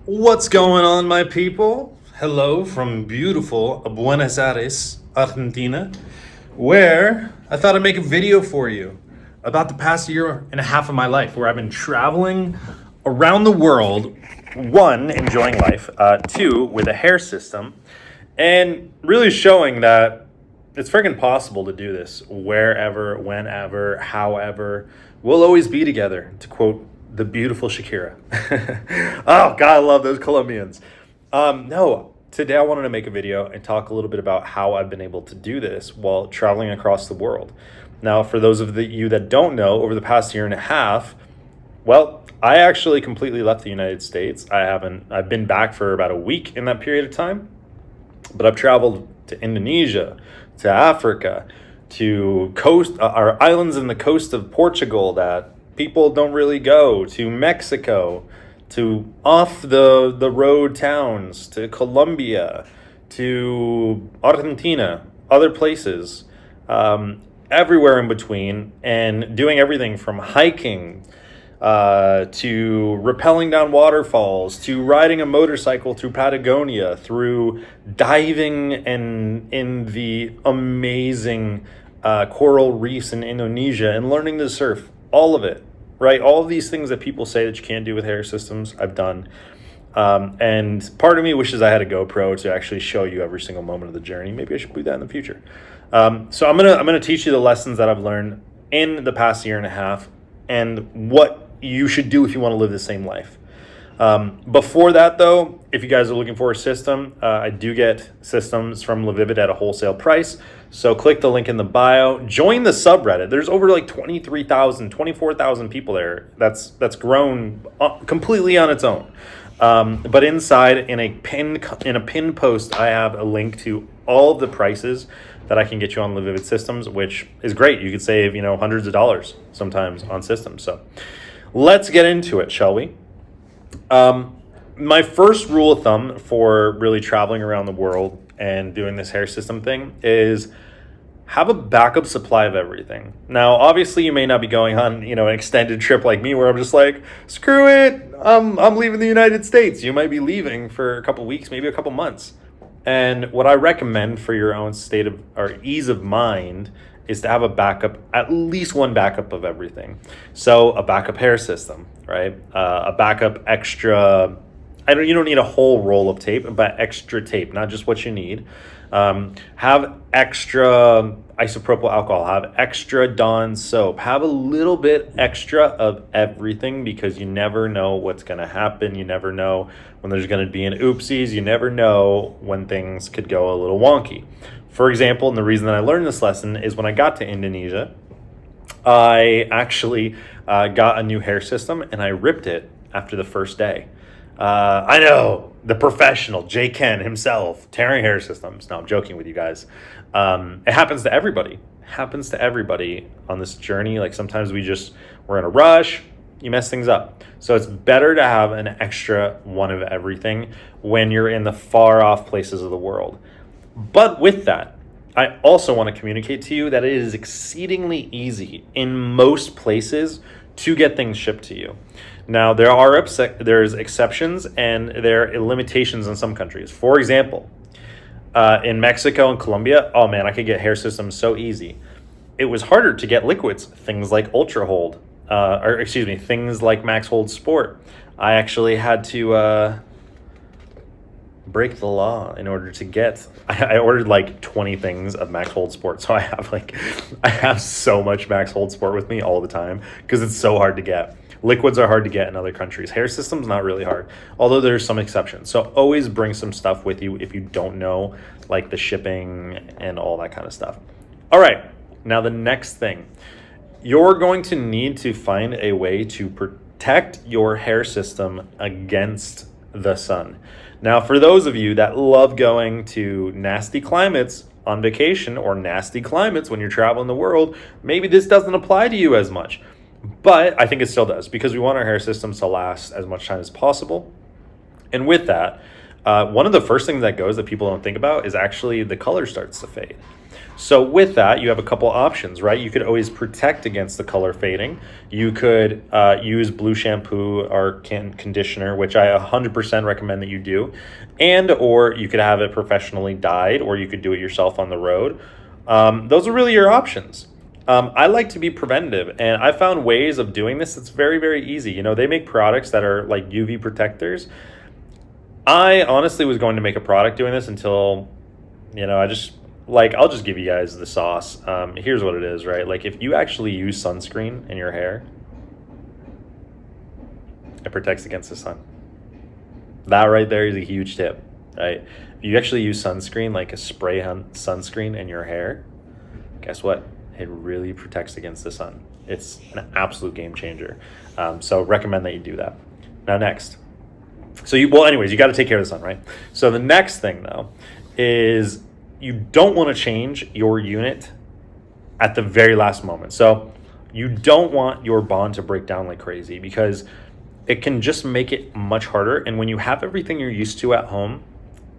What's going on, my people? Hello from beautiful Buenos Aires, Argentina, where I thought I'd make a video for you about the past year and a half of my life, where I've been traveling around the world, one, enjoying life, two, with a hair system, and really showing that it's freaking possible to do this wherever, whenever, however. We'll always be together, to quote the beautiful Shakira. Oh, God, I love those Colombians. No, today I wanted to make a video and talk a little bit about how I've been able to do this while traveling across the world. Now, for those of you that don't know, over the past year and a half, well, I actually completely left the United States. I've been back for about a week in that period of time, but I've traveled to Indonesia, to Africa, to our islands in the coast of Portugal that people don't really go, to Mexico, to off the road towns, to Colombia, to Argentina, other places, everywhere in between, and doing everything from hiking to rappelling down waterfalls, to riding a motorcycle through Patagonia, through diving in the amazing coral reefs in Indonesia, and learning to surf. All of it, right? All of these things that people say that you can't do with hair systems, I've done. And part of me wishes I had a GoPro to actually show you every single moment of the journey. Maybe I should do that in the future. So I'm gonna teach you the lessons that I've learned in the past year and a half, and what you should do if you want to live the same life. Before that, though, if you guys are looking for a system, I do get systems from Levivit at a wholesale price. So click the link in the bio. Join the subreddit. There's over like 23,000, 24,000 people there. That's grown completely on its own. But inside, in a pin post, I have a link to all of the prices that I can get you on Levivit systems, which is great. You could save, hundreds of dollars sometimes on systems. So let's get into it, shall we? My first rule of thumb for really traveling around the world and doing this hair system thing is have a backup supply of everything. Now, obviously, you may not be going on, an extended trip like me where I'm just like, screw it, I'm leaving the United States. You might be leaving for a couple weeks, maybe a couple months. And what I recommend for your own state of or ease of mind is to have a backup, at least one backup of everything. So a backup hair system, right? A backup extra, you don't need a whole roll of tape, but extra tape, not just what you need. Have extra isopropyl alcohol, have extra Dawn soap, have a little bit extra of everything, because you never know what's going to happen. You never know when there's going to be an oopsies. You never know when things could go a little wonky. For example, and the reason that I learned this lesson is when I got to Indonesia, I actually got a new hair system and I ripped it after the first day. I know, the professional, Jay Ken himself, tearing hair systems. No, I'm joking with you guys. It happens to everybody. Happens to everybody on this journey. Like sometimes we're in a rush, you mess things up. So it's better to have an extra one of everything when you're in the far off places of the world. But with that, I also want to communicate to you that it is exceedingly easy in most places to get things shipped to you. Now, there's exceptions and there are limitations in some countries. For example, in Mexico and Colombia, oh man, I could get hair systems so easy. It was harder to get liquids, things like Ultra Hold, things like Max Hold Sport. I actually had to break the law in order to get. I ordered like 20 things of Max Hold Sport, so I have so much Max Hold Sport with me all the time because it's so hard to get. Liquids are hard to get in other countries. Hair systems, not really hard, although there's some exceptions. So always bring some stuff with you if you don't know, like the shipping and all that kind of stuff. All right, now the next thing. You're going to need to find a way to protect your hair system against the sun. Now, for those of you that love going to nasty climates on vacation, or nasty climates when you're traveling the world, maybe this doesn't apply to you as much. But I think it still does, because we want our hair systems to last as much time as possible. And with that, one of the first things that goes that people don't think about is actually the color starts to fade. So with that, you have a couple options, right? You could always protect against the color fading. You could use blue shampoo or conditioner, which I 100% recommend that you do. And or you could have it professionally dyed, or you could do it yourself on the road. Those are really your options. I like to be preventative, and I found ways of doing this. It's very, very easy. You know, they make products that are like UV protectors. I honestly was going to make a product doing this until, you know, I'll just give you guys the sauce. Here's what it is, right? Like if you actually use sunscreen in your hair, it protects against the sun. That right there is a huge tip, right? If you actually use sunscreen, like a spray sunscreen in your hair, guess what? It really protects against the sun. It's an absolute game changer. So recommend that you do that. Now next. You got to take care of the sun, right? So the next thing though is you don't want to change your unit at the very last moment. So you don't want your bond to break down like crazy, because it can just make it much harder. And when you have everything you're used to at home,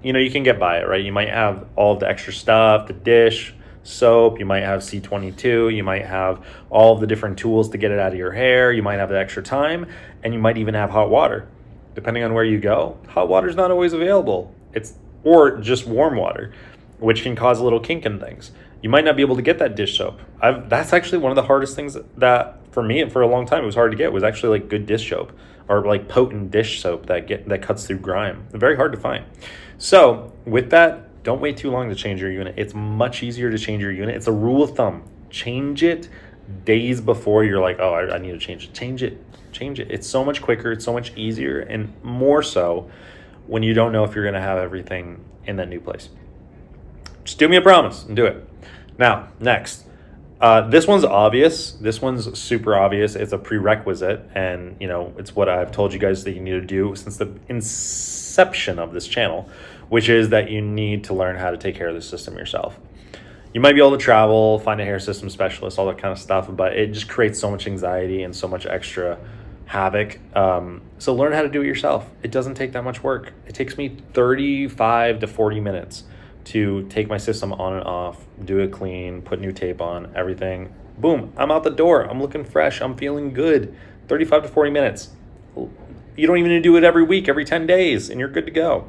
you know, you can get by it, right? You might have all the extra stuff, the dish, soap, you might have C22, you might have all of the different tools to get it out of your hair, you might have the extra time, and you might even have hot water. Depending on where you go, hot water is not always available. Or just warm water, which can cause a little kink in things. You might not be able to get that dish soap. That's actually one of the hardest things that for me and for a long time it was hard to get, was actually like good dish soap, or like potent dish soap that cuts through grime. Very hard to find. So with that, don't wait too long to change your unit. It's much easier to change your unit. It's a rule of thumb. Change it days before you're like, oh, I need to change it. Change it. It's so much quicker. It's so much easier, and more so when you don't know if you're going to have everything in that new place. Just do me a promise and do it. Now, next. This one's obvious. This one's super obvious. It's a prerequisite, and you know, it's what I've told you guys that you need to do since the inception of this channel, which is that you need to learn how to take care of the system yourself. You might be able to travel, find a hair system specialist, all that kind of stuff, but it just creates so much anxiety and so much extra havoc. So learn how to do it yourself. It doesn't take that much work. It takes me 35 to 40 minutes to take my system on and off, do it clean, put new tape on, everything. Boom, I'm out the door. I'm looking fresh. I'm feeling good. 35 to 40 minutes. You don't even need to do it every week, every 10 days, and you're good to go.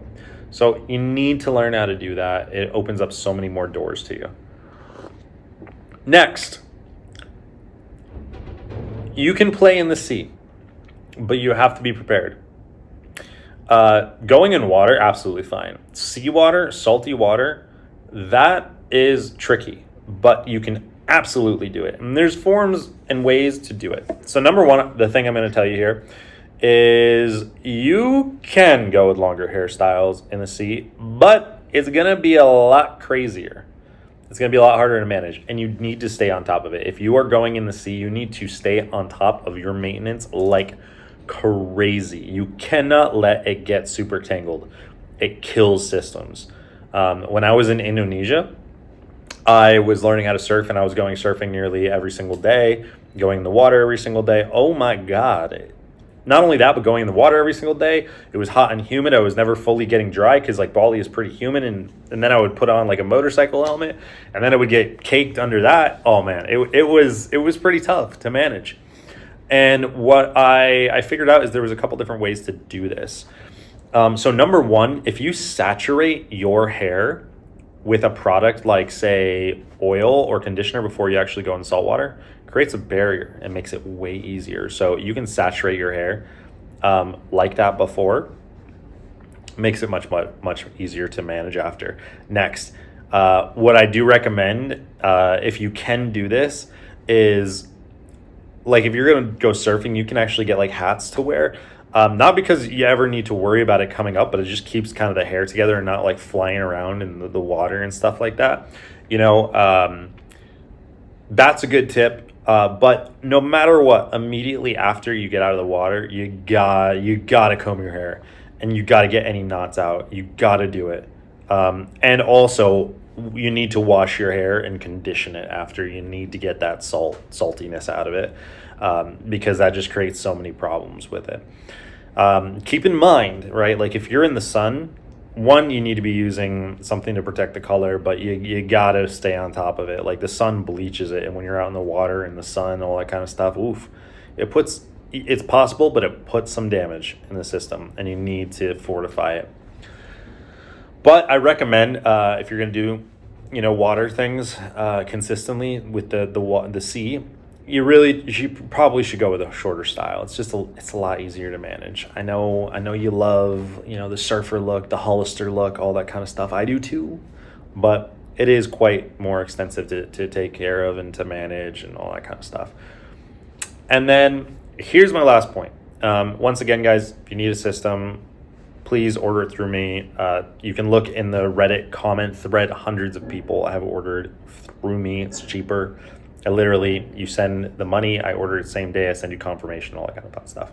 So you need to learn how to do that. It opens up so many more doors to you. Next, you can play in the sea, but you have to be prepared. Going in water, absolutely fine. Seawater, salty water, that is tricky, but you can absolutely do it. And there's forms and ways to do it. So number one, the thing I'm going to tell you here is you can go with longer hairstyles in the sea, but it's going to be a lot crazier. It's going to be a lot harder to manage, and you need to stay on top of it. If you are going in the sea, you need to stay on top of your maintenance like crazy. You cannot let it get super tangled. It kills systems. When I was in Indonesia, I was learning how to surf, and I was going surfing nearly every single day, going in the water every single day. Oh my God. Not only that, but going in the water every single day. It was hot and humid. I was never fully getting dry because like Bali is pretty humid, and then I would put on like a motorcycle helmet, and then it would get caked under that. Oh man, it was pretty tough to manage. And what I figured out is there was a couple different ways to do this. So number one, if you saturate your hair with a product like say oil or conditioner before you actually go in salt water, creates a barrier and makes it way easier. So you can saturate your hair like that before, makes it much easier to manage after. Next, what I do recommend, if you can do this, is like if you're gonna go surfing, you can actually get like hats to wear. Not because you ever need to worry about it coming up, but it just keeps kind of the hair together and not like flying around in the water and stuff like that. You know, that's a good tip. But no matter what, immediately after you get out of the water, you gotta comb your hair, and you gotta get any knots out. You gotta do it. And also you need to wash your hair and condition it after. You need to get that saltiness out of it, because that just creates so many problems with it. Keep in mind, right? Like if you're in the sun, one, you need to be using something to protect the color, but you gotta stay on top of it. Like the sun bleaches it, and when you're out in the water and the sun, all that kind of stuff, oof, it's possible, but it puts some damage in the system, and you need to fortify it. But I recommend if you're gonna do, water things consistently with the sea, you probably should go with a shorter style. It's a lot easier to manage. I know you love, the surfer look, the Hollister look, all that kind of stuff. I do too, but it is quite more extensive to take care of and to manage and all that kind of stuff. And then here's my last point. Once again, guys, if you need a system, please order it through me. You can look in the Reddit comment thread. Hundreds of people have ordered through me. It's cheaper. You send the money, I order it same day, I send you confirmation, all that kind of fun stuff.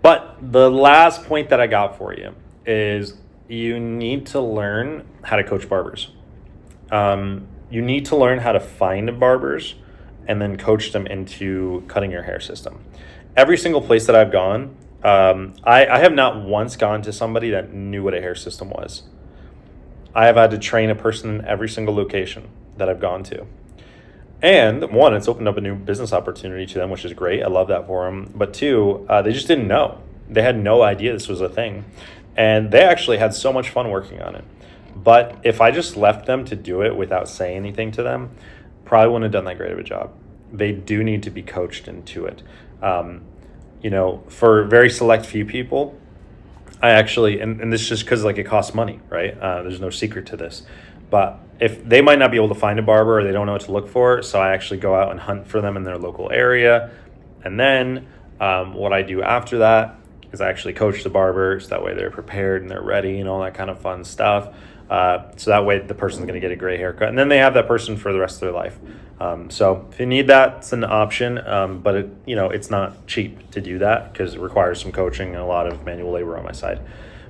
But the last point that I got for you is you need to learn how to coach barbers. You need to learn how to find barbers and then coach them into cutting your hair system. Every single place that I've gone, I have not once gone to somebody that knew what a hair system was. I have had to train a person in every single location that I've gone to. And one, it's opened up a new business opportunity to them, which is great. I love that for them. But two, they just didn't know. They had no idea this was a thing. And they actually had so much fun working on it. But if I just left them to do it without saying anything to them, probably wouldn't have done that great of a job. They do need to be coached into it. For very select few people, I actually, and this is just because it costs money, right? There's no secret to this. But if they might not be able to find a barber or they don't know what to look for, so I actually go out and hunt for them in their local area. And then what I do after that is I actually coach the barber, so that way they're prepared and they're ready and all that kind of fun stuff. So that way the person's going to get a great haircut. And then they have that person for the rest of their life. So if you need that, it's an option. But it's not cheap to do that because it requires some coaching and a lot of manual labor on my side.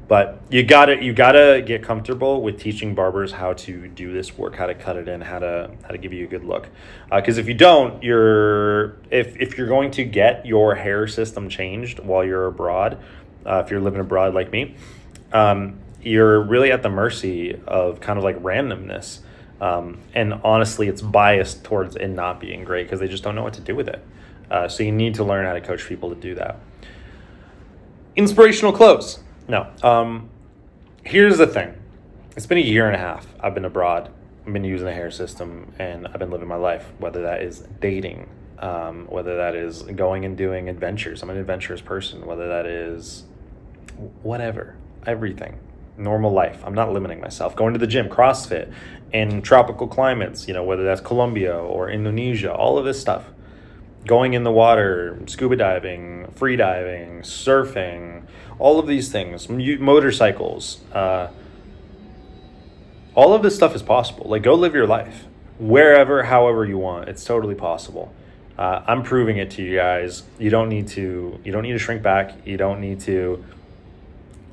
But you gotta get comfortable with teaching barbers how to do this work, how to cut it in, how to give you a good look. Because if you don't, if you're going to get your hair system changed while you're abroad, if you're living abroad like me, you're really at the mercy of kind of randomness. And honestly, it's biased towards it not being great because they just don't know what to do with it. So you need to learn how to coach people to do that. Inspirational close. No. Here's the thing. It's been a year and a half. I've been abroad. I've been using a hair system, and I've been living my life, whether that is dating, whether that is going and doing adventures. I'm an adventurous person, whether that is whatever, everything. Normal life. I'm not limiting myself. Going to the gym, CrossFit, in tropical climates, whether that's Colombia or Indonesia, all of this stuff. Going in the water, scuba diving, free diving, surfing, all of these things, motorcycles, all of this stuff is possible. Go live your life wherever, however you want. It's totally possible. I'm proving it to you guys. You don't need to shrink back. You don't need to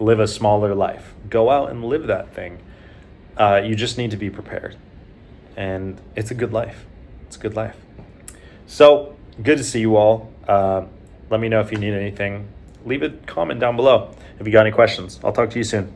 live a smaller life. Go out and live that thing. You just need to be prepared. And it's a good life. It's a good life. So good to see you all. Let me know if you need anything. Leave a comment down below if you got any questions. I'll talk to you soon.